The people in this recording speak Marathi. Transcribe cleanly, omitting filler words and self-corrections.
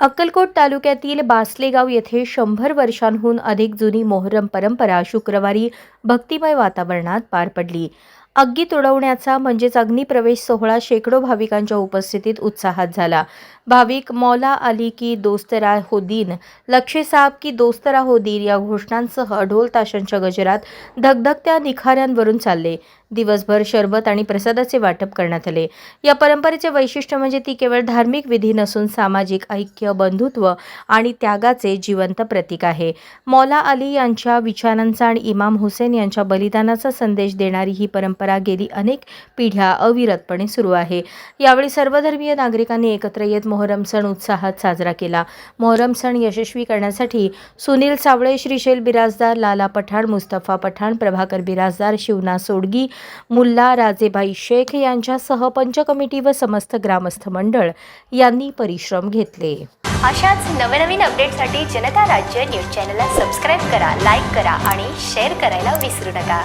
अक्कलकोट तालुक्यातील बासलेगाव येथे 100 वर्षांहून अधिक जुनी मोहरम परंपरा शुक्रवारी भक्तिमय वातावरणात पार पडली. अग्गी उडवण्याचा म्हणजेच अग्निप्रवेश सोहळा शेकडो भाविकांच्या उपस्थितीत उत्साहात झाला. भाविक मौला अली की दोस्तरा हो दीन, लक्ष्य साहब की दोस्तरा हो दीन या घोषणांसह ढोल ताशांच्या गजरात धगधगत्या निखाऱ्यांवरून चालले. दिवसभर शरबत आणि प्रसादाचे वाटप करण्यात आले. या परंपरेचे वैशिष्ट्य म्हणजे ती केवळ धार्मिक विधी नसून सामाजिक ऐक्य, बंधुत्व आणि त्यागाचे जिवंत प्रतीक आहे. मौला अली यांच्या विचारांचा आणि इमाम हुसेन यांच्या बलिदानाचा संदेश देणारी ही परंपरा गेली अनेक पिढ्या अविरतपणे सुरू आहे. यावेळी सर्वधर्मीय नागरिकांनी एकत्र येत मोहरम सण उत्साहात साजरा केला. मोहरम सण यशस्वी करण्यासाठी सुनील सावळे, श्रीशैल बिराजदार, लाला पठाण, मुस्तफा पठाण, प्रभाकर बिराजदार, शिवना सोडगी, मुल्ला राजेभाई शेख यांच्यासह पंच कमिटी व समस्त ग्रामस्थ मंडळ यांनी परिश्रम घेतले. अशाच नवनवीन अपडेटसाठी जनता राज्य न्यूज चॅनलला सबस्क्राईब करा, लाईक करा आणि शेअर करायला विसरू नका.